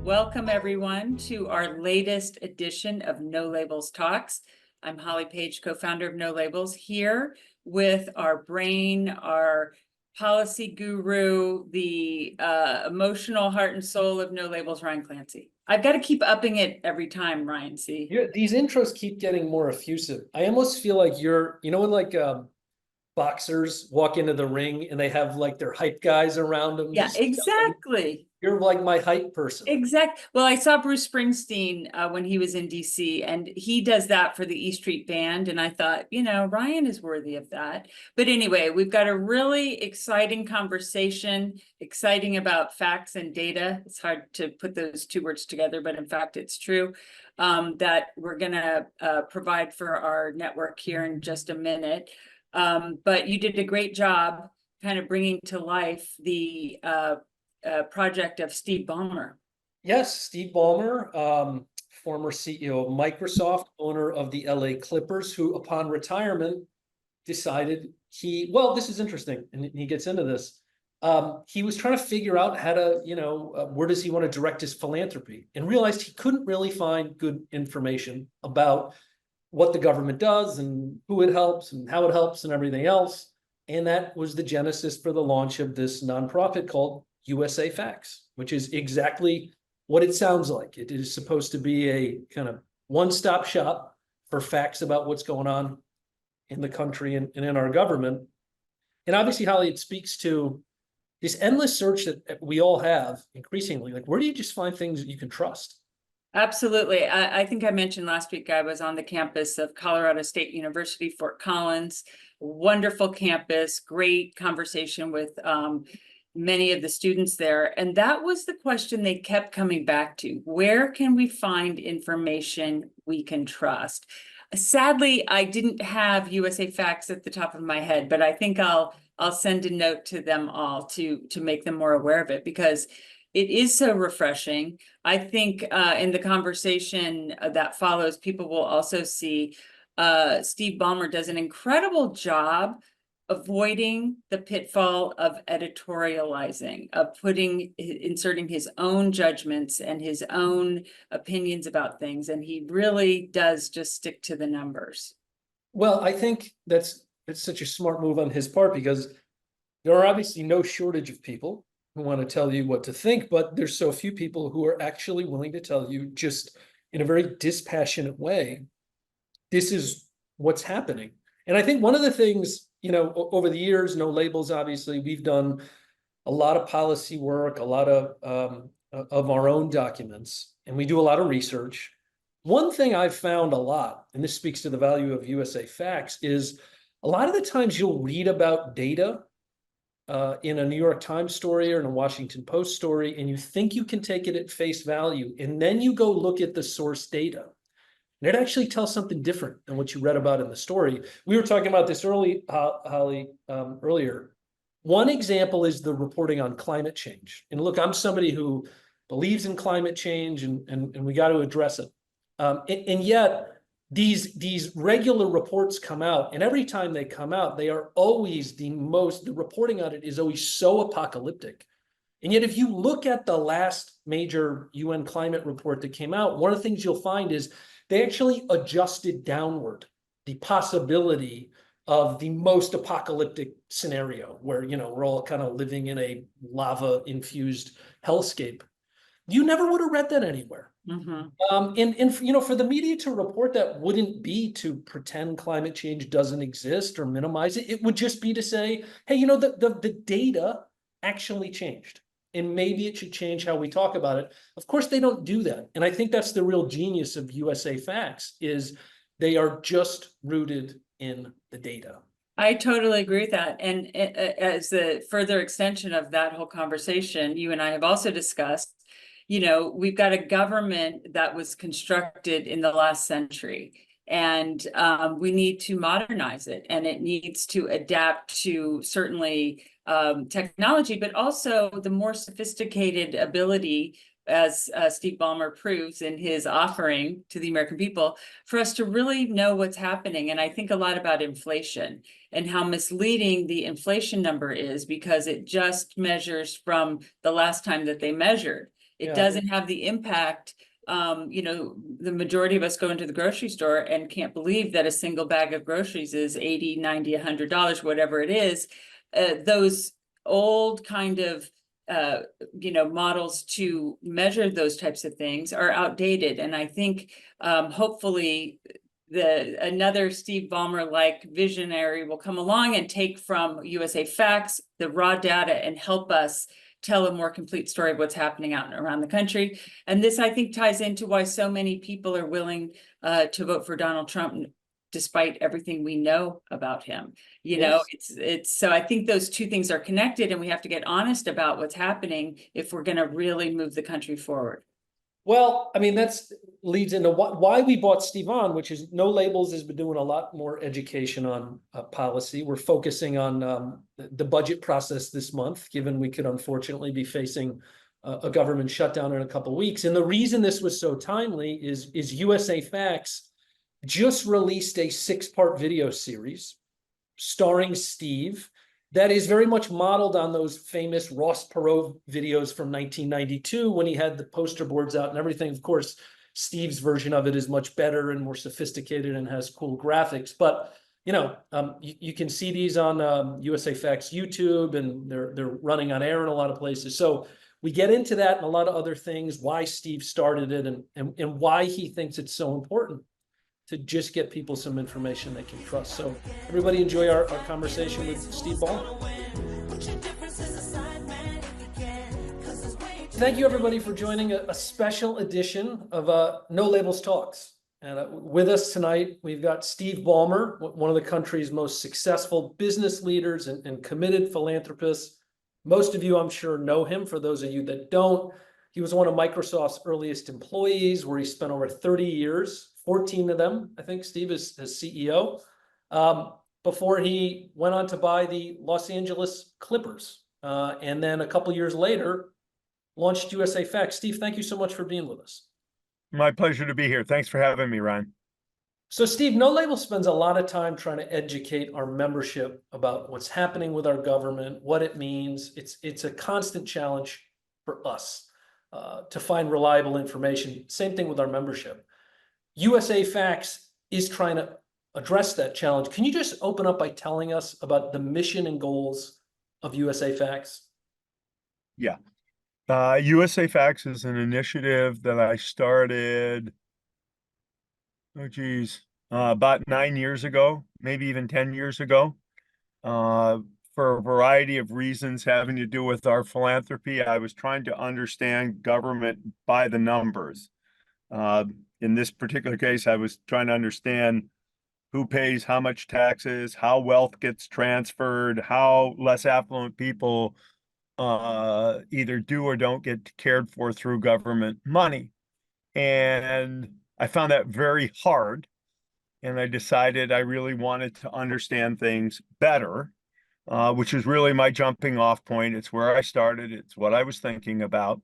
Welcome everyone to our latest edition of No Labels Talks. I'm Holly Page, co-founder of No Labels, here with our brain, our policy guru, the emotional heart and soul of No Labels, Ryan Clancy. I've got to keep upping it every time, Ryan, see? These intros keep getting more effusive. I almost feel like when like boxers walk into the ring and they have like their hype guys around them. Yeah, exactly. You're like my hype person. Exactly. Well, I saw Bruce Springsteen when he was in DC, and he does that for the E Street Band. And I thought, Ryan is worthy of that. But anyway, we've got a really exciting conversation, exciting about facts and data. It's hard to put those two words together, but in fact, it's true that we're going to provide for our network here in just a minute. But you did a great job kind of bringing to life the project of Steve Ballmer. Yes, Steve Ballmer, former CEO of Microsoft, owner of the LA Clippers, who upon retirement decided this is interesting, and he gets into this. He was trying to figure out how to, where does he want to direct his philanthropy, and realized he couldn't really find good information about what the government does and who it helps and how it helps and everything else. And that was the genesis for the launch of this nonprofit called USA Facts, which is exactly what it sounds like. It is supposed to be a kind of one-stop shop for facts about what's going on in the country and in our government. And obviously, Holly, it speaks to this endless search that we all have increasingly. Like, where do you just find things that you can trust? Absolutely. I think I mentioned last week I was on the campus of Colorado State University, Fort Collins. Wonderful campus, great conversation with many of the students there. And that was the question they kept coming back to. Where can we find information we can trust? Sadly, I didn't have USA Facts at the top of my head, but I think I'll send a note to them all to make them more aware of it, because it is so refreshing. I think in the conversation that follows, people will also see Steve Ballmer does an incredible job avoiding the pitfall of editorializing, of inserting his own judgments and his own opinions about things. And he really does just stick to the numbers. Well, I think it's such a smart move on his part, because there are obviously no shortage of people who want to tell you what to think, but there's so few people who are actually willing to tell you just in a very dispassionate way, this is what's happening. And I think one of the things, over the years, No Labels, obviously, we've done a lot of policy work, a lot of our own documents, and we do a lot of research. One thing I've found a lot, and this speaks to the value of USA Facts, is a lot of the times you'll read about data in a New York Times story or in a Washington Post story, and you think you can take it at face value, and then you go look at the source data, and it actually tells something different than what you read about in the story. We were talking about this Holly, earlier. One example is the reporting on climate change. And look, I'm somebody who believes in climate change, and we got to address it. And yet, these regular reports come out, and every time they come out, they are always the reporting on it is always so apocalyptic. And yet, if you look at the last major UN climate report that came out, one of the things you'll find is they actually adjusted downward the possibility of the most apocalyptic scenario, where we're all kind of living in a lava-infused hellscape. You never would have read that anywhere. Mm-hmm. And for the media to report that wouldn't be to pretend climate change doesn't exist or minimize it. It would just be to say, hey, the data actually changed, and maybe it should change how we talk about it. Of course, they don't do that. And I think that's the real genius of USA Facts, is they are just rooted in the data. I totally agree with that. And as the further extension of that whole conversation, you and I have also discussed, we've got a government that was constructed in the last century, and we need to modernize it, and it needs to adapt to certainly technology, but also the more sophisticated ability, as Steve Ballmer proves in his offering to the American people, for us to really know what's happening. And I think a lot about inflation and how misleading the inflation number is, because it just measures from the last time that they measured. It Yeah. doesn't have the impact. The majority of us go into the grocery store and can't believe that a single bag of groceries is 80, 90, $100, whatever it is. Those old kind of models to measure those types of things are outdated. And I think hopefully another Steve Ballmer like visionary will come along and take from USA Facts the raw data and help us tell a more complete story of what's happening out and around the country. And this, I think, ties into why so many people are willing to vote for Donald Trump, despite everything we know about him. It's so I think those two things are connected, and we have to get honest about what's happening if we're going to really move the country forward. Well, I mean, that's leads into why we brought Steve on, which is No Labels has been doing a lot more education on policy. We're focusing on the budget process this month, given we could unfortunately be facing a government shutdown in a couple of weeks. And the reason this was so timely is USA Facts just released a 6-part video series starring Steve that is very much modeled on those famous Ross Perot videos from 1992 when he had the poster boards out and everything. Of course, Steve's version of it is much better and more sophisticated and has cool graphics. But you can see these on USA Facts YouTube, and they're running on air in a lot of places. So we get into that and a lot of other things, why Steve started it and why he thinks it's so important to just get people some information they can trust. So everybody enjoy our conversation with Steve Ballmer. Thank you everybody for joining a special edition of No Labels Talks. And with us tonight, we've got Steve Ballmer, one of the country's most successful business leaders and committed philanthropists. Most of you, I'm sure, know him. For those of you that don't, he was one of Microsoft's earliest employees, where he spent over 30 years, 14 of them, I think, Steve, is CEO, before he went on to buy the Los Angeles Clippers. And then a couple years later, launched USA Facts. Steve, thank you so much for being with us. My pleasure to be here. Thanks for having me, Ryan. So Steve, No Label spends a lot of time trying to educate our membership about what's happening with our government, what it means. It's a constant challenge for us to find reliable information. Same thing with our membership. USA Facts is trying to address that challenge. Can you just open up by telling us about the mission and goals of USA Facts? Yeah. USA Facts is an initiative that I started, about 9 years ago, maybe even 10 years ago, for a variety of reasons having to do with our philanthropy. I was trying to understand government by the numbers. In this particular case, I was trying to understand who pays how much taxes, how wealth gets transferred, how less affluent people either do or don't get cared for through government money. And I found that very hard. And I decided I really wanted to understand things better, which is really my jumping off point. It's where I started. It's what I was thinking about.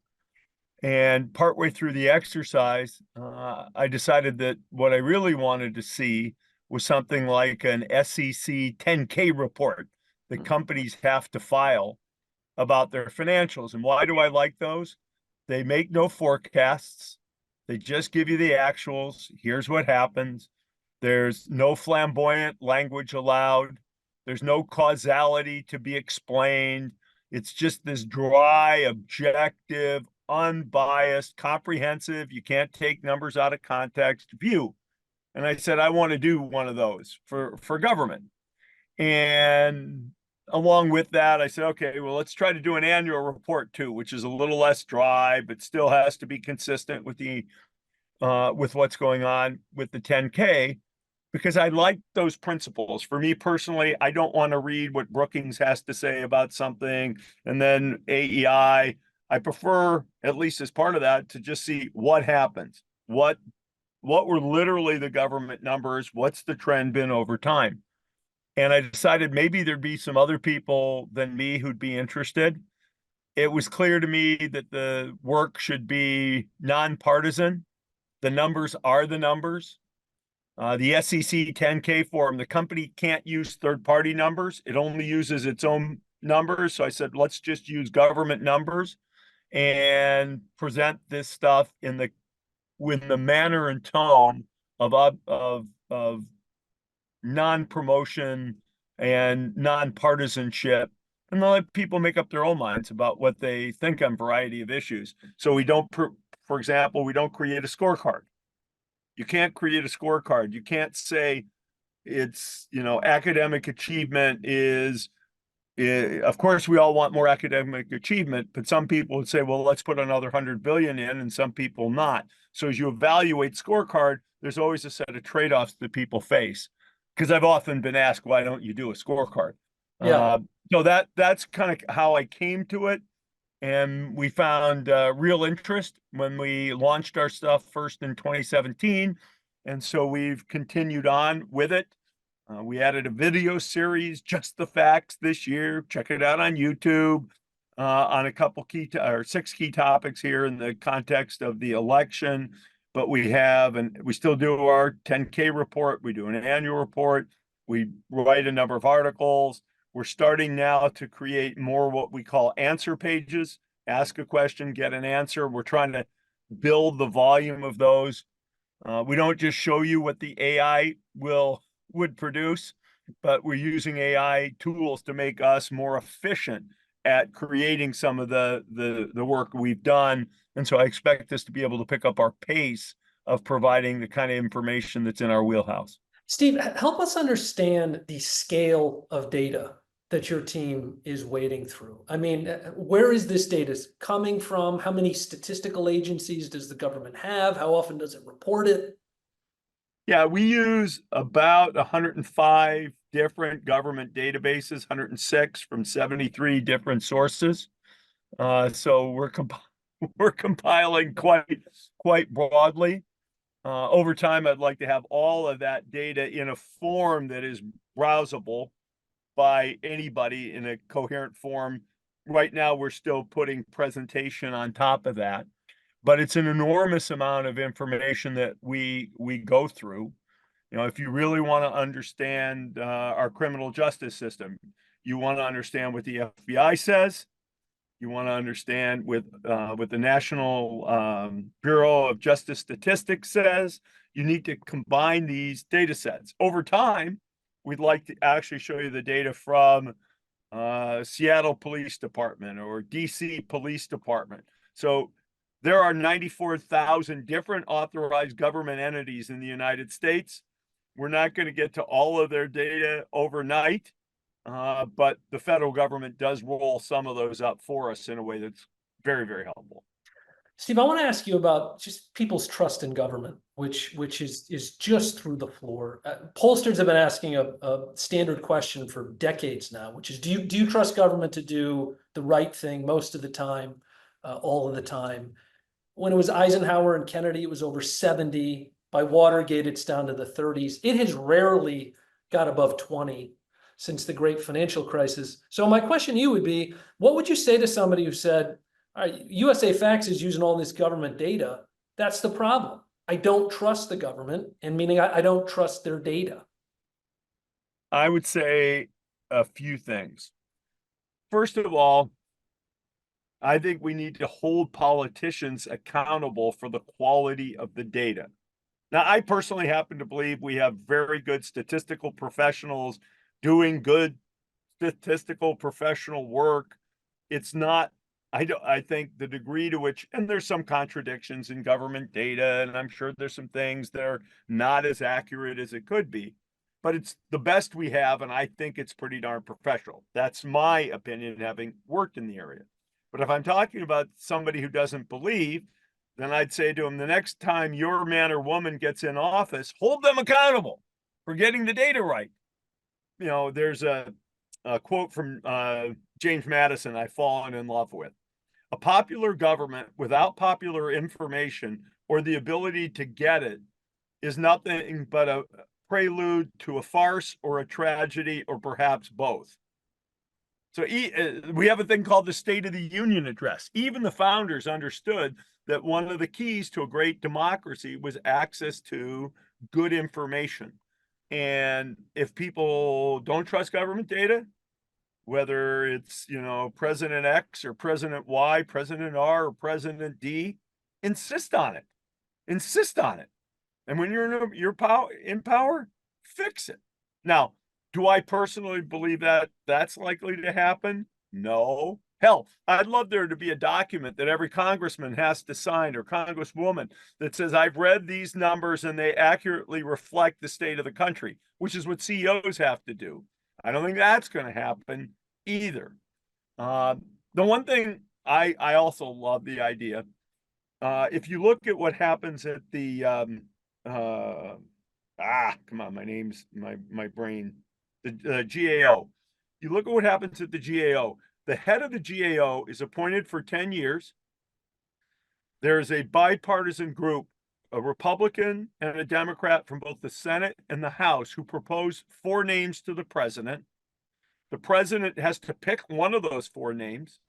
And partway through the exercise, I decided that what I really wanted to see was something like an SEC 10K report that companies have to file about their financials. And why do I like those? They make no forecasts. They just give you the actuals. Here's what happens. There's no flamboyant language allowed. There's no causality to be explained. It's just this dry, objective, unbiased, comprehensive, you can't take numbers out of context view. And I said, I want to do one of those for government. And along with that, I said, okay, well, let's try to do an annual report too, which is a little less dry, but still has to be consistent with the with what's going on with the 10K, because I like those principles. For me personally, I don't want to read what Brookings has to say about something and then AEI. I prefer, at least as part of that, to just see what happens. What were literally the government numbers? What's the trend been over time? And I decided maybe there'd be some other people than me who'd be interested. It was clear to me that the work should be nonpartisan. The numbers are the numbers. The SEC 10K form, the company can't use third-party numbers. It only uses its own numbers. So I said, let's just use government numbers. and present this stuff in the manner and tone of non-promotion and non-partisanship, and let people make up their own minds about what they think on a variety of issues. So we don't, for example, we don't create a scorecard. You can't create a scorecard. You can't say it's, academic achievement is, of course, we all want more academic achievement, but some people would say, well, let's put another 100 billion in, and some people not. So as you evaluate scorecard, there's always a set of trade-offs that people face. Because I've often been asked, why don't you do a scorecard? Yeah. So that's kind of how I came to it. And we found real interest when we launched our stuff first in 2017. And so we've continued on with it. We added a video series, Just the Facts, this year. Check it out on YouTube on a couple or 6 key topics here in the context of the election. But we still do our 10K report. We do an annual report. We write a number of articles. We're starting now to create more what we call answer pages. Ask a question, get an answer. We're trying to build the volume of those. We don't just show you what the AI would produce, but we're using AI tools to make us more efficient at creating some of the work we've done. And so I expect this to be able to pick up our pace of providing the kind of information that's in our wheelhouse. Steve, help us understand the scale of data that your team is wading through. I mean, where is this data coming from? How many statistical agencies does the government have? How often does it report it? Yeah, we use about 105 different government databases, 106 from 73 different sources. So we're compiling quite broadly. Over time, I'd like to have all of that data in a form that is browsable by anybody in a coherent form. Right now, we're still putting presentation on top of that, but it's an enormous amount of information that we go through. If you really want to understand our criminal justice system, you want to understand what the FBI says. You want to understand what the National Bureau of Justice Statistics says. You need to combine these data sets. Over time, we'd like to actually show you the data from Seattle Police Department or DC Police Department. So there are 94,000 different authorized government entities in the United States. We're not going to get to all of their data overnight, but the federal government does roll some of those up for us in a way that's very, very helpful. Steve, I want to ask you about just people's trust in government, which is just through the floor. Pollsters have been asking a standard question for decades now, which is, do you trust government to do the right thing most of the time, all of the time? When it was Eisenhower and Kennedy, it was over 70. By Watergate, it's down to the 30s. It has rarely got above 20 since the great financial crisis. So my question to you would be, what would you say to somebody who said, all right, USA Facts is using all this government data? That's the problem. I don't trust the government, and meaning I don't trust their data. I would say a few things. First of all, I think we need to hold politicians accountable for the quality of the data. Now, I personally happen to believe we have very good statistical professionals doing good statistical professional work. It's not, I think the degree to which, and there's some contradictions in government data, and I'm sure there's some things that are not as accurate as it could be, but it's the best we have, and I think it's pretty darn professional. That's my opinion, having worked in the area. But if I'm talking about somebody who doesn't believe, then I'd say to him, the next time your man or woman gets in office, hold them accountable for getting the data right. There's a quote from James Madison I've fallen in love with. A popular government without popular information or the ability to get it is nothing but a prelude to a farce or a tragedy or perhaps both. So we have a thing called the State of the Union Address. Even the founders understood that one of the keys to a great democracy was access to good information. And if people don't trust government data, whether it's, you know, President X or President Y, President R or President D, insist on it. Insist on it. And when you're in power, fix it. Now, do I personally believe that that's likely to happen? No. Hell, I'd love there to be a document that every congressman has to sign or congresswoman that says, I've read these numbers and they accurately reflect the state of the country, which is what CEOs have to do. I don't think that's going to happen either. The one thing I also love the idea, if you look at what happens at the, come on, my brain, the GAO. You look at what happens at the GAO. The head of the GAO is appointed for 10 years. There is a bipartisan group, a Republican and a Democrat from both the Senate and the House, who propose 4 names to the president. The president has to pick one of those 4 names.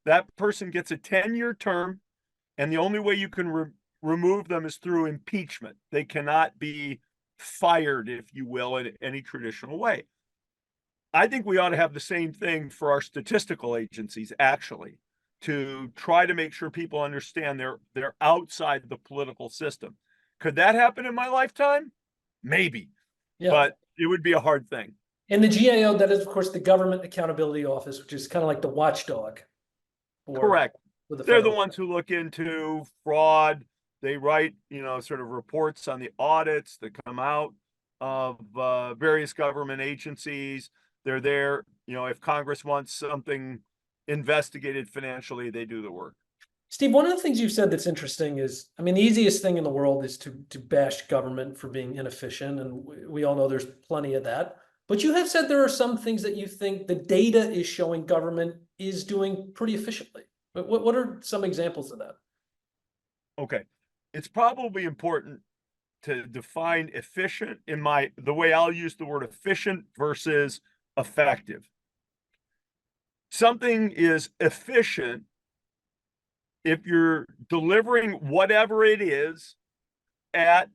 That person gets a 10-year term, and the only way you can remove them is through impeachment. They cannot be fired, if you will, in any traditional way. I think we ought to have the same thing for our statistical agencies, actually, to try to make sure people understand they're outside the political system. Could that happen in my lifetime? Maybe, Yeah. but it would be a hard thing. And the GAO, that is, of course, the Government Accountability Office, which is kind of like the watchdog. Correct. For They're the ones who look into fraud. They write, you know, sort of reports on the audits that come out of various government agencies. They're there, you know, if Congress wants something investigated financially, they do the work. Steve, one of the things you've said that's interesting is, I mean, the easiest thing in the world is to bash government for being inefficient, and we all know there's plenty of that. But you have said there are some things that you think the data is showing government is doing pretty efficiently. But what are some examples of that? Okay. It's probably important to define efficient the way I'll use the word efficient versus effective. Something is efficient if you're delivering whatever it is at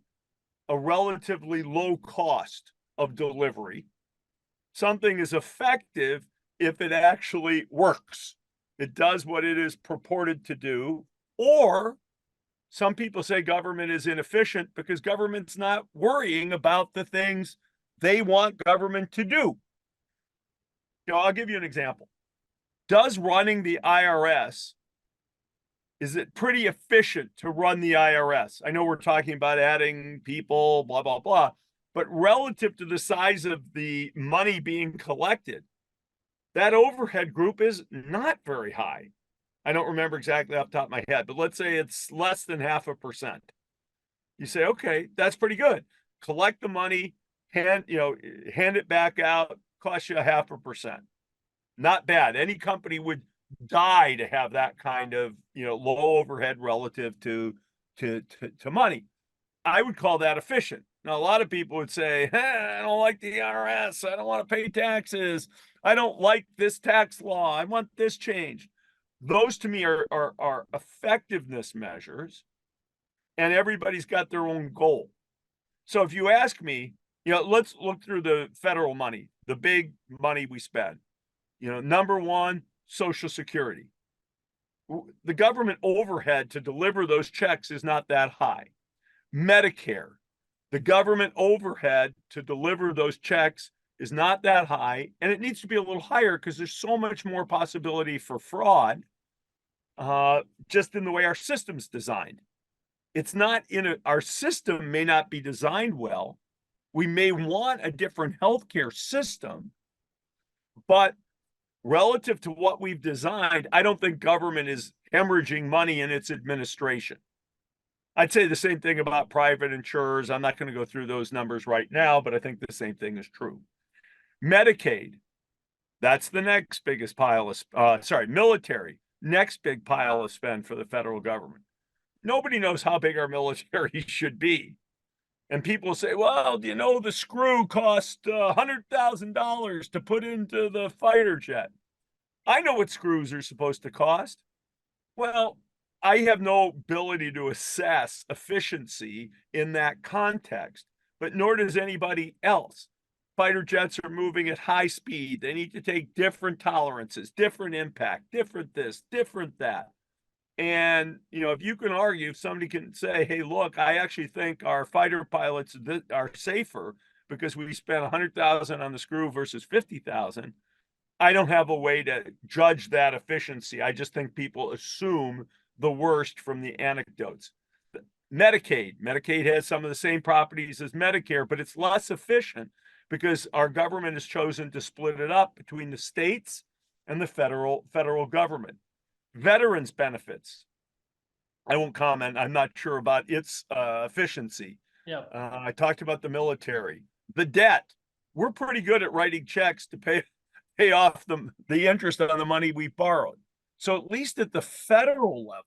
a relatively low cost of delivery. Something is effective if it actually works. It does what it is purported to do. Or some people say government is inefficient because government's not worrying about the things they want government to do. You know, I'll give you an example. Does running the IRS, is it pretty efficient to run the IRS? I know we're talking about adding people, blah, blah, blah, but relative to the size of the money being collected, that overhead group is not very high. I don't remember exactly off the top of my head, but let's say it's less than 0.5%. You say, okay, that's pretty good. Collect the money, hand it back out, cost you 0.5%. Not bad. Any company would die to have that kind of, you know, low overhead relative to money. I would call that efficient. Now, a lot of people would say, I don't like the IRS. I don't want to pay taxes. I don't like this tax law. I want this changed. Those to me are effectiveness measures, and everybody's got their own goal. So if you ask me, you know, let's look through the federal money, the big money we spend. You know, number one, Social Security. The government overhead to deliver those checks is not that high. Medicare, the government overhead to deliver those checks is not that high, and it needs to be a little higher because there's so much more possibility for fraud just in the way our system's designed. It's not our system may not be designed well. We may want a different healthcare system, but relative to what we've designed, I don't think government is hemorrhaging money in its administration. I'd say the same thing about private insurers. I'm not going to go through those numbers right now, but I think the same thing is true. Medicaid, that's the next biggest pile of, military, next big pile of spend for the federal government. Nobody knows how big our military should be. And people say, well, do you know the screw cost $100,000 to put into the fighter jet? I know what screws are supposed to cost. Well, I have no ability to assess efficiency in that context, but nor does anybody else. fighter jets are moving at high speed. They need to take different tolerances, different impact, different this, different that. And, if you can argue, if somebody can say, hey, look, I actually think our fighter pilots are safer because we spent 100,000 on the screw versus 50,000. I don't have a way to judge that efficiency. I just think people assume the worst from the anecdotes. Medicaid has some of the same properties as Medicare, but it's less efficient because our government has chosen to split it up between the states and the federal government. Veterans benefits. I won't comment. I'm not sure about its efficiency. Yeah. I talked about the military, the debt. We're pretty good at writing checks to pay off the interest on the money we borrowed. So at least at the federal level,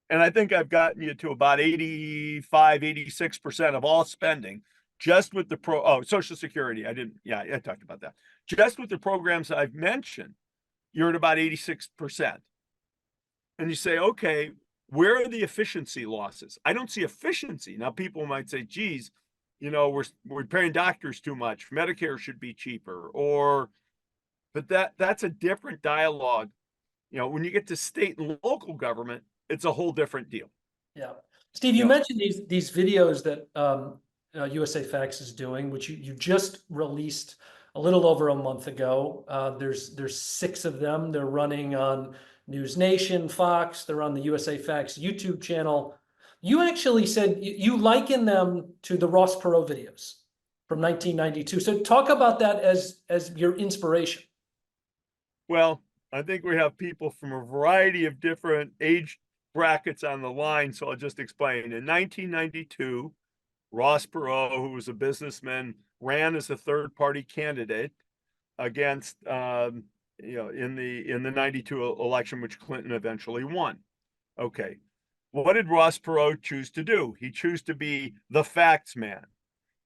and I think I've gotten you to about 86% of all spending just with the Social Security. I talked about that. Just with the programs I've mentioned, you're at about 86%. And you say, okay, where are the efficiency losses? I don't see efficiency. Now, people might say, geez, we're paying doctors too much. Medicare should be cheaper, but that's a different dialogue. When you get to state and local government, it's a whole different deal. Yeah. Steve, you mentioned these videos that USA Facts is doing, which you just released a little over a month ago. There's 6 of them. They're running on News Nation, Fox. They're on the USA Facts YouTube channel. You actually said you liken them to the Ross Perot videos from 1992. So talk about that as your inspiration. Well, I think we have people from a variety of different age brackets on the line, so I'll just explain. In 1992, Ross Perot, who was a businessman, ran as a third-party candidate against, in the 92 election, which Clinton eventually won. Okay, what did Ross Perot choose to do? He chose to be the facts man.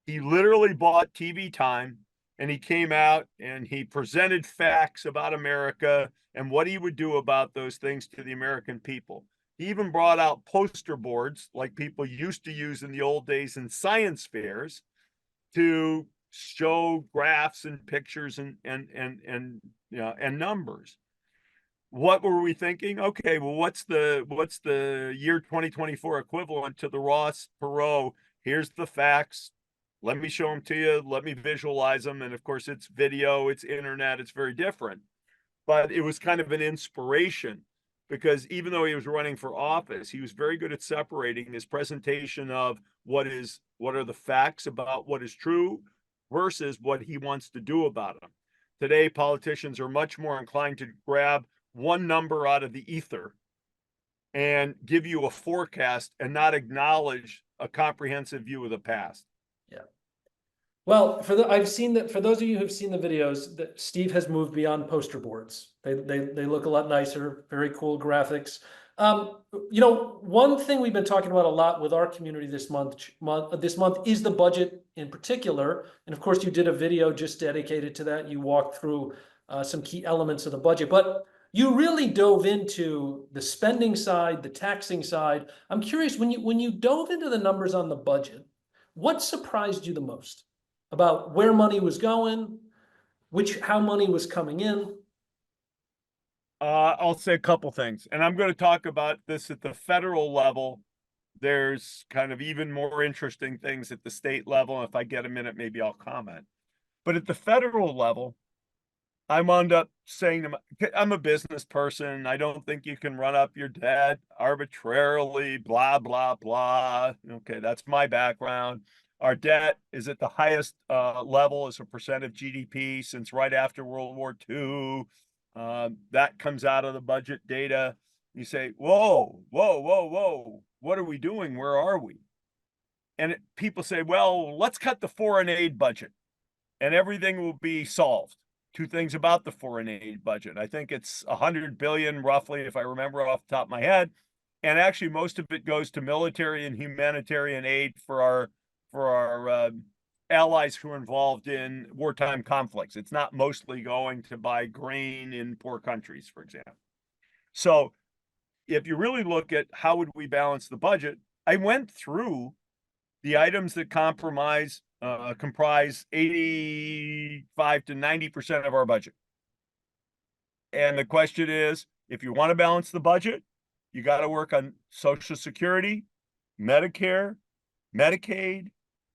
He literally bought TV time, and he came out and he presented facts about America and what he would do about those things to the American people. He even brought out poster boards like people used to use in the old days in science fairs to show graphs and pictures and numbers. What were we thinking? Okay, well, what's the year 2024 equivalent to the Ross Perot? Here's the facts. Let me show them to you. Let me visualize them. And of course, it's video, it's internet, it's very different. But it was kind of an inspiration because even though he was running for office, he was very good at separating his presentation of what are the facts about what is true versus what he wants to do about them. Today, politicians are much more inclined to grab one number out of the ether and give you a forecast and not acknowledge a comprehensive view of the past. Yeah. Well, I've seen that for those of you who've seen the videos, that Steve has moved beyond poster boards. They look a lot nicer, very cool graphics. One thing we've been talking about a lot with our community this month is the budget in particular. And of course, you did a video just dedicated to that. You walked through some key elements of the budget, but you really dove into the spending side, the taxing side. I'm curious, when you dove into the numbers on the budget, what surprised you the most about where money was going, how money was coming in? I'll say a couple things, and I'm going to talk about this at the federal level. There's kind of even more interesting things at the state level. If I get a minute, maybe I'll comment. But at the federal level, I wound up saying to I'm a business person. I don't think you can run up your debt arbitrarily, blah, blah, blah. Okay, that's my background. Our debt is at the highest level as a percent of GDP since right after World War II. That comes out of the budget data. You say, whoa, whoa, whoa, whoa. What are we doing? Where are we? And people say, well, let's cut the foreign aid budget and everything will be solved. 2 things about the foreign aid budget. I think it's 100 billion roughly, if I remember off the top of my head. And actually most of it goes to military and humanitarian aid for our allies who are involved in wartime conflicts. It's not mostly going to buy grain in poor countries, for example. So if you really look at how would we balance the budget, I went through the items that compromise comprise 85 to 90% of our budget. And the question is, if you want to balance the budget, you got to work on Social Security, Medicare, Medicaid,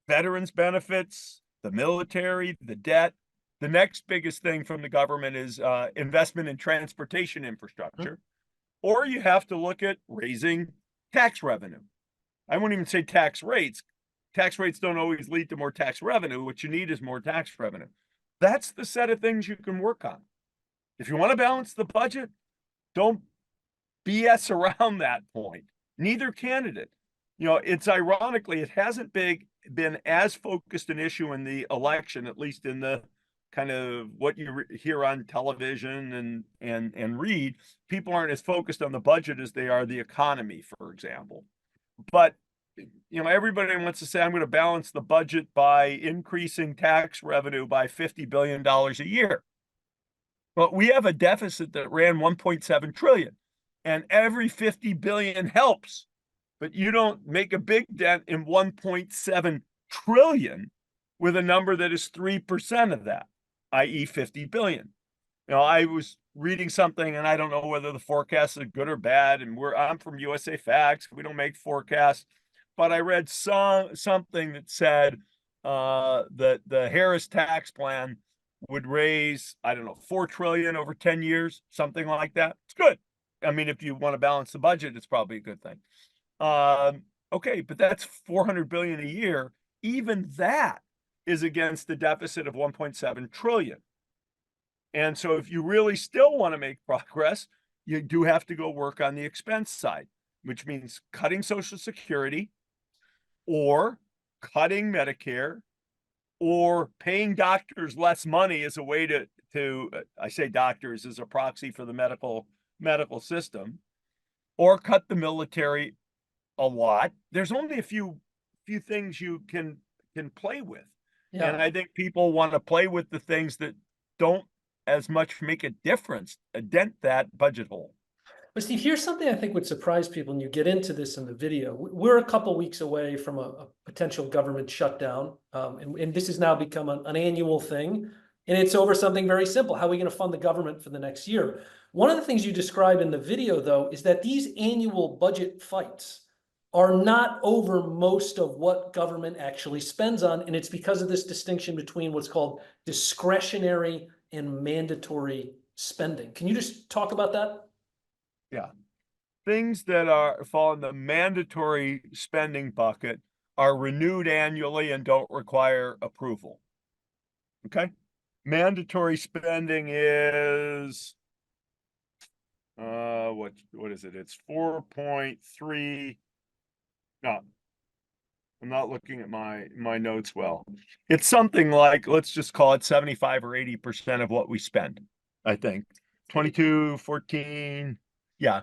veterans benefits, the military, the debt. The next biggest thing from the government is investment in transportation infrastructure. Or you have to look at raising tax revenue. I won't even say tax rates. Tax rates don't always lead to more tax revenue. What you need is more tax revenue. That's the set of things you can work on. If you want to balance the budget, don't BS around that point. Neither candidate. You know, it's ironically, it hasn't been as focused an issue in the election, at least in the kind of what you hear on television and read. People aren't as focused on the budget as they are the economy, for example. But you know, everybody wants to say, I'm going to balance the budget by increasing tax revenue by $50 billion a year. But we have a deficit that ran 1.7 trillion, and every 50 billion helps. But you don't make a big dent in 1.7 trillion with a number that is 3% of that, i.e. 50 billion. You know, I was reading something, and I don't know whether the forecasts are good or bad, and I'm from USA Facts. We don't make forecasts. But I read something that said that the Harris tax plan would raise, I don't know, 4 trillion over 10 years, something like that. It's good. I mean, if you want to balance the budget, it's probably a good thing. Okay, but that's 400 billion a year. Even that is against the deficit of 1.7 trillion. And so if you really still want to make progress, you do have to go work on the expense side, which means cutting Social Security or cutting Medicare or paying doctors less money as a way to I say doctors as a proxy for the medical system, or cut the military a lot. There's only a few things you can play with. Yeah. And I think people want to play with the things that don't as much make a difference, dent that budget hole. But Steve, here's something I think would surprise people, and you get into this in the video. We're a couple weeks away from a potential government shutdown, and this has now become an annual thing, and it's over something very simple. How are we going to fund the government for the next year? One of the things you describe in the video, though, is that these annual budget fights are not over most of what government actually spends on, and it's because of this distinction between what's called discretionary and mandatory spending. Can you just talk about that? Yeah. Things that fall in the mandatory spending bucket are renewed annually and don't require approval. Okay? Mandatory spending is what is it? It's 4.3. No. I'm not looking at my notes well. It's something like, let's just call it 75 or 80% of what we spend, I think. 22, 14. Yeah,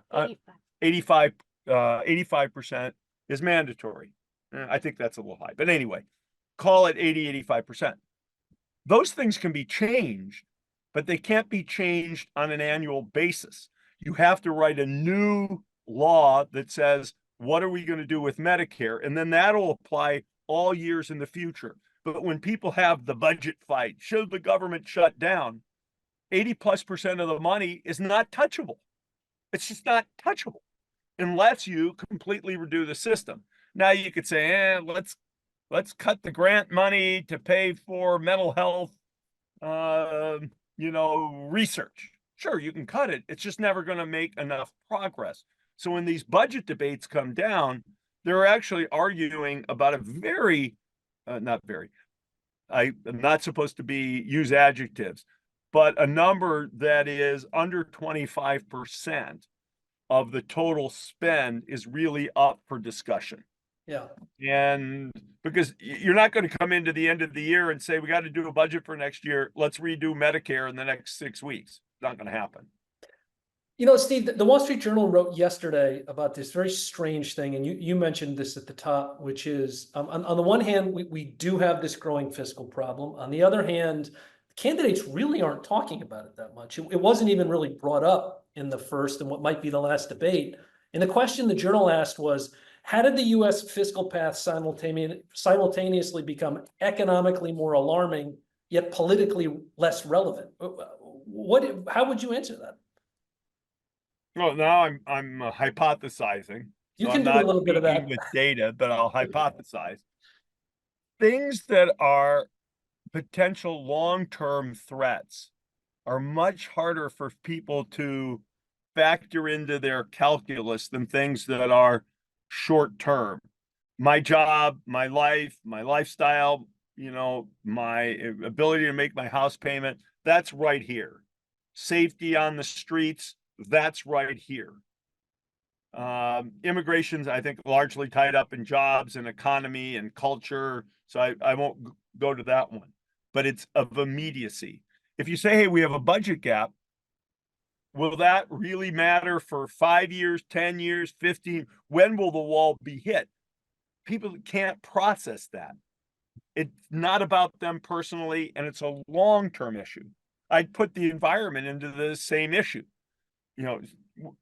85% is mandatory. I think that's a little high, but anyway, call it 85%. Those things can be changed, but they can't be changed on an annual basis. You have to write a new law that says, what are we going to do with Medicare? And then that'll apply all years in the future. But when people have the budget fight, should the government shut down, 80+% of the money is not touchable. It's just not touchable unless you completely redo the system. Now you could say, let's cut the grant money to pay for mental health, research. Sure, you can cut it. It's just never going to make enough progress. So when these budget debates come down, they're actually arguing about a I'm not supposed to use adjectives, but a number that is under 25% of the total spend is really up for discussion. Yeah. And because you're not going to come into the end of the year and say, we got to do a budget for next year, let's redo Medicare in the next 6 weeks. It's not going to happen. You know, Steve, the Wall Street Journal wrote yesterday about this very strange thing, and you mentioned this at the top, which is on the one hand, we do have this growing fiscal problem. On the other hand, candidates really aren't talking about it that much. It wasn't even really brought up in the first and what might be the last debate. And the question the Journal asked was, how did the US fiscal path simultaneously become economically more alarming, yet politically less relevant? How would you answer that? Well, now I'm hypothesizing. You So can I'm do a not little bit of speaking that. with data, but I'll hypothesize. Things that are potential long-term threats are much harder for people to factor into their calculus than things that are short-term. My job, my life, my lifestyle, my ability to make my house payment, that's right here. Safety on the streets, that's right here. Immigration's, I think, largely tied up in jobs and economy and culture. So I won't go to that one, but it's of immediacy. If you say, hey, we have a budget gap, will that really matter for 5 years, 10 years, 15? When will the wall be hit? People can't process that. It's not about them personally, and it's a long-term issue. I'd put the environment into the same issue.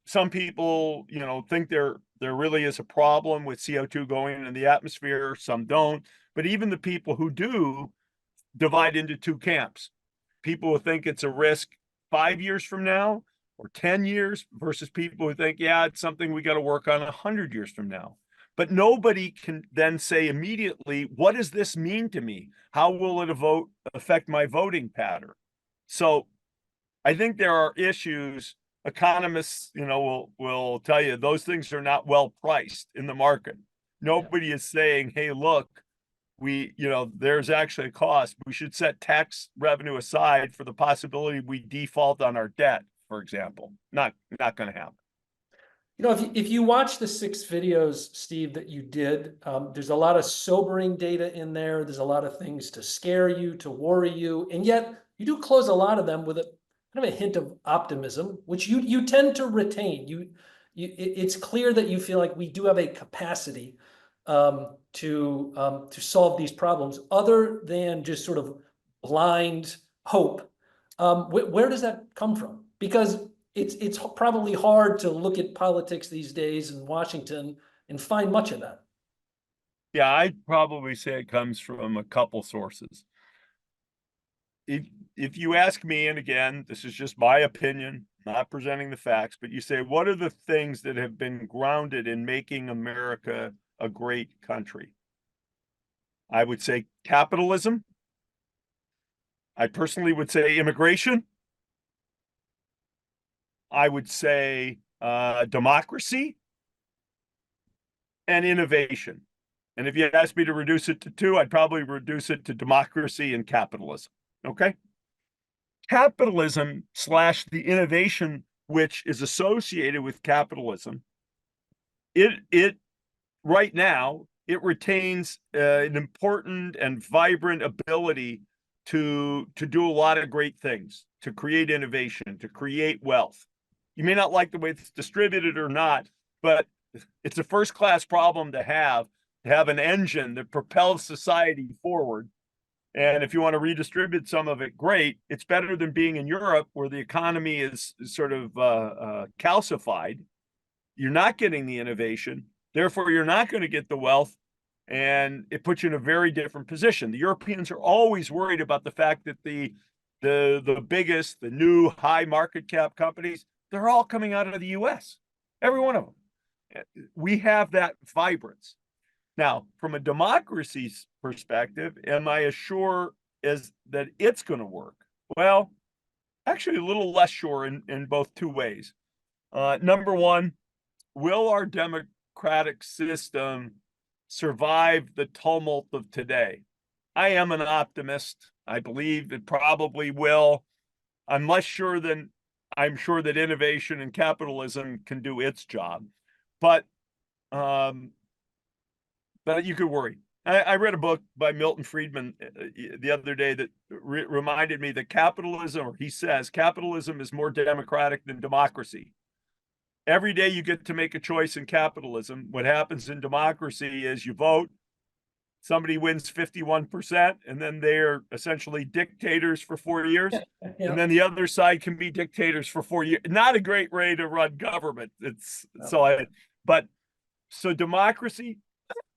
Some people, think there really is a problem with CO2 going into the atmosphere. Some don't. But even the people who do divide into two camps. People who think it's a risk 5 years from now or 10 years versus people who think, yeah, it's something we got to work on 100 years from now. But nobody can then say immediately, what does this mean to me? How will it affect my voting pattern? So I think there are issues. Economists, will tell you those things are not well priced in the market. Nobody is saying, hey, look, there's actually a cost. We should set tax revenue aside for the possibility we default on our debt, for example. Not going to happen. If you watch the 6 videos, Steve, that you did, there's a lot of sobering data in there. There's a lot of things to scare you, to worry you, and yet you do close a lot of them with a kind of a hint of optimism, which you tend to retain. It's clear that you feel like we do have a capacity to solve these problems, other than just sort of blind hope. Where does that come from? Because it's probably hard to look at politics these days in Washington and find much of that. Yeah, I'd probably say it comes from a couple sources. If you ask me, and again, this is just my opinion, not presenting the facts, but you say, what are the things that have been grounded in making America a great country? I would say capitalism. I personally would say immigration. I would say democracy and innovation. And if you ask me to reduce it to 2, I'd probably reduce it to democracy and capitalism. Okay? Capitalism / the innovation which is associated with capitalism, it right now, it retains an important and vibrant ability to do a lot of great things, to create innovation, to create wealth. You may not like the way it's distributed or not, but it's a first-class problem to have an engine that propels society forward. And if you want to redistribute some of it, great. It's better than being in Europe where the economy is sort of calcified. You're not getting the innovation. Therefore, you're not going to get the wealth. And it puts you in a very different position. The Europeans are always worried about the fact that the biggest, the new high market cap companies, they're all coming out of the US. Every one of them. We have that vibrance. Now, from a democracy's perspective, am I as sure as that it's going to work? Well, actually a little less sure in both 2 ways. Number one, will our democratic system survive the tumult of today? I am an optimist. I believe it probably will. I'm less sure than I'm sure that innovation and capitalism can do its job. But you could worry. I read a book by Milton Friedman the other day that reminded me that capitalism, or he says, capitalism is more democratic than democracy. Every day you get to make a choice in capitalism. What happens in democracy is you vote, somebody wins 51%, and then they're essentially dictators for 4 years. Yeah. And then the other side can be dictators for 4 years. Not a great way to run government. But So democracy,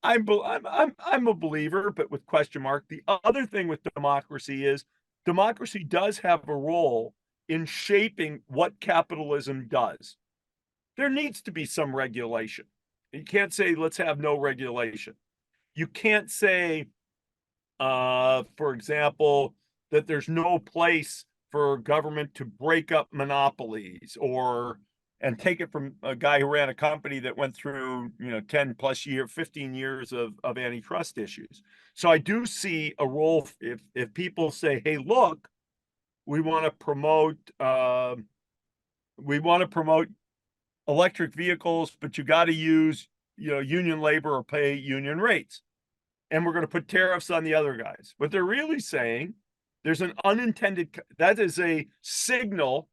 I'm a believer, but with question mark. The other thing with democracy is democracy does have a role in shaping what capitalism does. There needs to be some regulation. You can't say let's have no regulation. You can't say, for example, that there's no place for government to break up monopolies and take it from a guy who ran a company that went through, 10 plus 15 years of antitrust issues. So I do see a role if people say, hey, look, we want to promote electric vehicles, but you got to use, union labor or pay union rates. And we're going to put tariffs on the other guys. What they're really saying, there's an that is a signal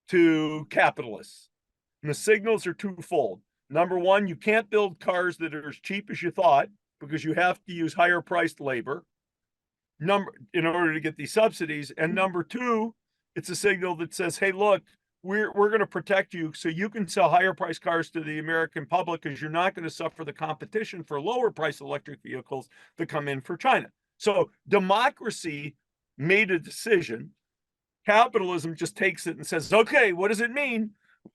to capitalists. And the signals are twofold. Number one, you can't build cars that are as cheap as you thought because you have to use higher priced labor in order to get these subsidies. And number two, it's a signal that says, hey, look, we're going to protect you so you can sell higher priced cars to the American public because you're not going to suffer the competition for lower priced electric vehicles that come in for China. So democracy made a decision. Capitalism just takes it and says, okay, what does it mean?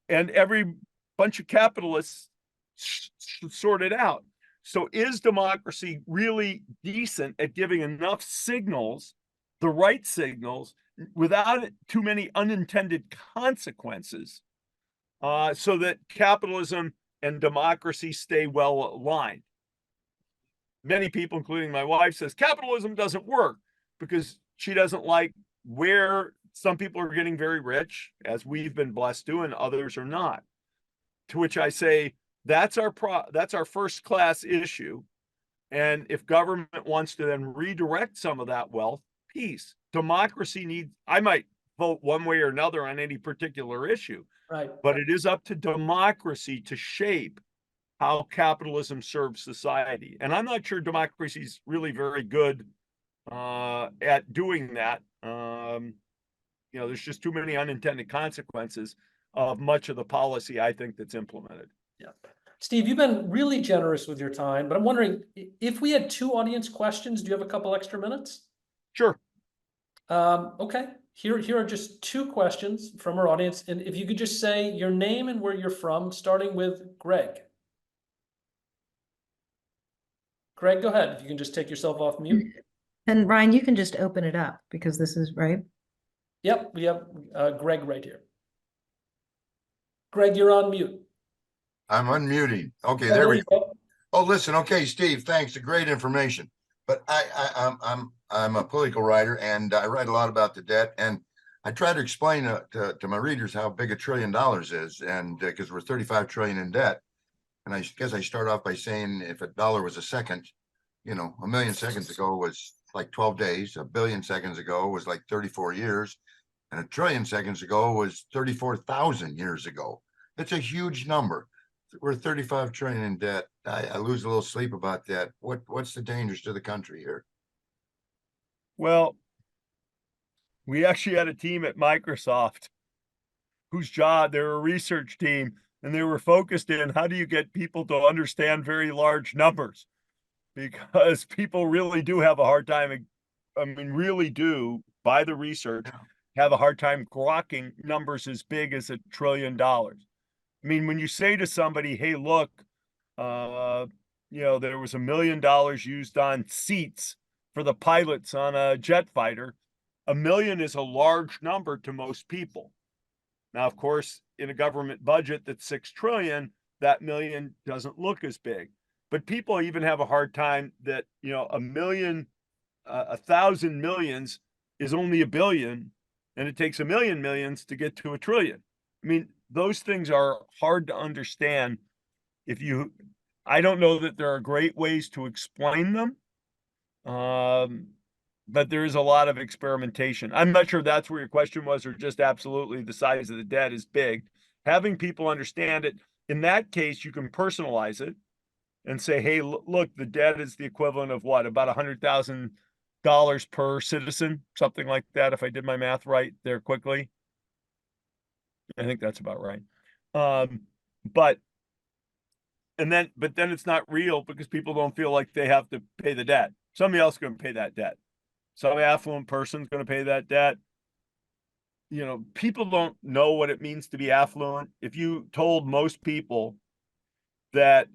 And every bunch of capitalists sort it out. So is democracy really decent at giving enough signals, the right signals, without too many unintended consequences, so that capitalism and democracy stay well aligned? Many people, including my wife, says capitalism doesn't work because she doesn't like where some people are getting very rich, as we've been blessed to, and others are not. To which I say, that's our first class issue. And if government wants to then redirect some of that wealth, peace. Democracy needs, I might vote one way or another on any particular issue, Right. but it is up to democracy to shape how capitalism serves society. And I'm not sure democracy is really very good at doing that. There's just too many unintended consequences of much of the policy, I think, that's implemented. Yeah. Steve, you've been really generous with your time, but I'm wondering if we had 2 audience questions, do you have a couple extra minutes? Sure. Okay. Here are just 2 questions from our audience. And if you could just say your name and where you're from, starting with Greg. Greg, go ahead. If you can just take yourself off mute. And Ryan, you can just open it up because this is right. Yep, we have Greg right here. Greg, you're on mute. I'm unmuting. Okay, there we go. Oh, listen. Okay, Steve, thanks. Great information. But I'm a political writer and I write a lot about the debt, and I try to explain to my readers how big $1 trillion is, and because we're 35 trillion in debt. And I guess I start off by saying if a dollar was a second, a million seconds ago was like 12 days, a billion seconds ago was like 34 years, and 1 trillion seconds ago was 34,000 years ago. It's a huge number. We're 35 trillion in debt. I lose a little sleep about that. What's the dangers to the country here? Well, we actually had a team at Microsoft whose job, they're a research team, and they were focused in how do you get people to understand very large numbers? Because people really do have a hard time, really do, by the research, have a hard time grokking numbers as big as $1 trillion. When you say to somebody, hey, look, there was $1 million used on seats for the pilots on a jet fighter, 1 million is a large number to most people. Now, of course, in a government budget that's 6 trillion, that million doesn't look as big. But people even have a hard time that, 1,000 millions is only 1 billion, and it takes 1 million millions to get to 1 trillion. Those things are hard to understand. I don't know that there are great ways to explain them, but there is a lot of experimentation. I'm not sure that's where your question was, or just absolutely the size of the debt is big. Having people understand it, in that case, you can personalize it and say, hey, look, the debt is the equivalent of what, about $100,000 per citizen, something like that, if I did my math right there quickly. I think that's about right. But but then it's not real because people don't feel like they have to pay the debt. Somebody else is going to pay that debt. Some affluent person's going to pay that debt. You know, people don't know what it means to be affluent. If you told most people that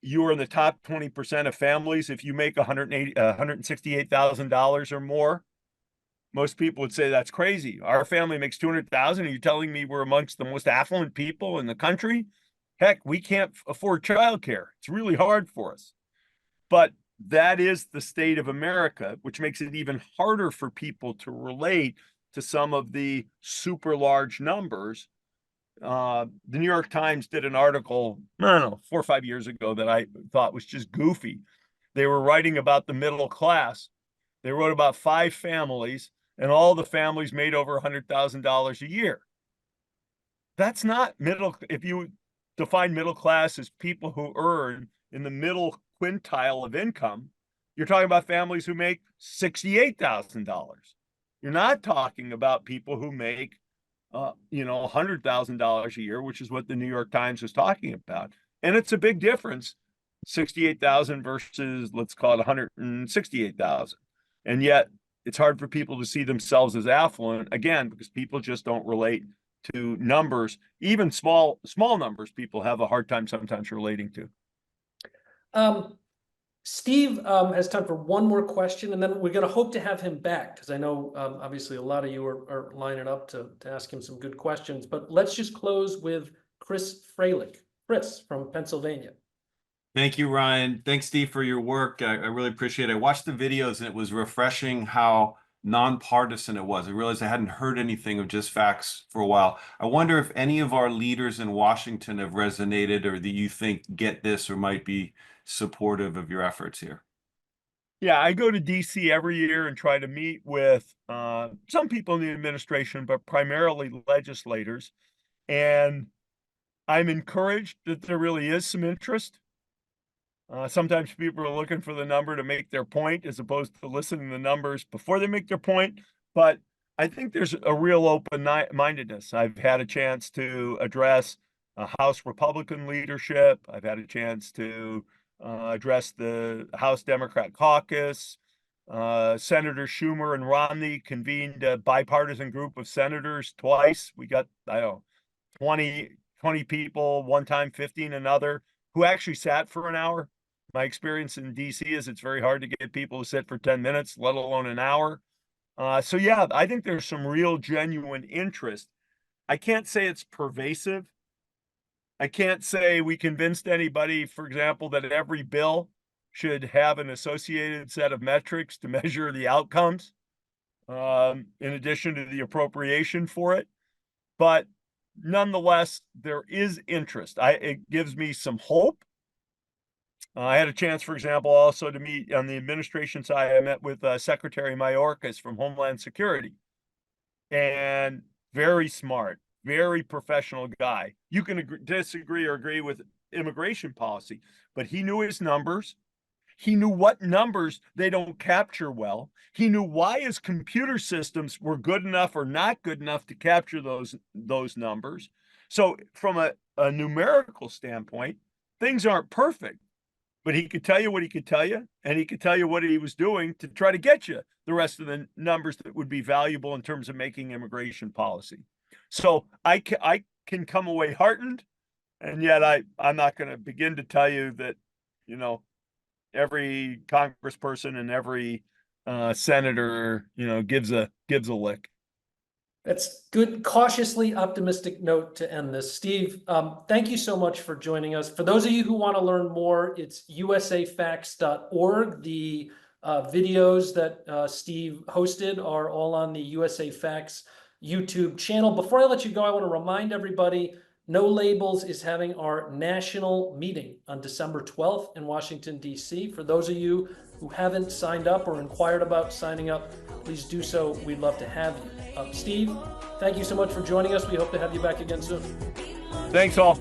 you are in the top 20% of families, if you make $168,000 or more, most people would say that's crazy. Our family makes 200,000. Are you telling me we're amongst the most affluent people in the country? Heck, we can't afford childcare. It's really hard for us. But that is the state of America, which makes it even harder for people to relate to some of the super large numbers. The New York Times did an article, I don't know, 4 or 5 years ago that I thought was just goofy. They were writing about the middle class. They wrote about 5 families, and all the families made over $100,000 a year. That's not middle. If you define middle class as people who earn in the middle quintile of income, you're talking about families who make $68,000. You're not talking about people who make $100,000 a year, which is what the New York Times was talking about. And it's a big difference, 68,000 versus, let's call it 168,000. And yet it's hard for people to see themselves as affluent, again, because people just don't relate to numbers. Even small numbers, people have a hard time sometimes relating to. Steve has time for one more question, and then we're going to hope to have him back, because I know obviously a lot of you are lining up to ask him some good questions. But let's just close with Chris Freilich. Chris from Pennsylvania. Thank you, Ryan. Thanks, Steve, for your work. I really appreciate it. I watched the videos, and it was refreshing how nonpartisan it was. I realized I hadn't heard anything of Just Facts for a while. I wonder if any of our leaders in Washington have resonated, or that you think get this or might be supportive of your efforts here. Yeah, I go to DC every year and try to meet with some people in the administration, but primarily legislators. And I'm encouraged that there really is some interest. Sometimes people are looking for the number to make their point as opposed to listening to the numbers before they make their point. But I think there's a real open-mindedness. I've had a chance to address House Republican leadership. I've had a chance to address the House Democrat caucus. Senator Schumer and Romney convened a bipartisan group of senators twice. We got, 20 people one time, 15 another, who actually sat for an hour. My experience in DC is it's very hard to get people to sit for 10 minutes, let alone an hour. So yeah, I think there's some real genuine interest. I can't say it's pervasive. I can't say we convinced anybody, for example, that every bill should have an associated set of metrics to measure the outcomes, in addition to the appropriation for it. But nonetheless, there is interest. It gives me some hope. I had a chance, for example, also to meet on the administration side. I met with Secretary Mayorkas from Homeland Security, and very smart, very professional guy. You can disagree or agree with immigration policy, but he knew his numbers. He knew what numbers they don't capture well. He knew why his computer systems were good enough or not good enough to capture those numbers. So from a numerical standpoint, things aren't perfect, but he could tell you what he could tell you, and he could tell you what he was doing to try to get you the rest of the numbers that would be valuable in terms of making immigration policy. So I can come away heartened, and yet I'm not going to begin to tell you that, every congressperson and every senator, gives a lick. That's good, cautiously optimistic note to end this. Steve, thank you so much for joining us. For those of you who want to learn more, it's usafacts.org. The videos that Steve hosted are all on the USA Facts YouTube channel. Before I let you go, I want to remind everybody, No Labels is having our national meeting on December 12th in Washington, D.C. For those of you who haven't signed up or inquired about signing up, please do so. We'd love to have you. Steve, thank you so much for joining us. We hope to have you back again soon. Thanks all.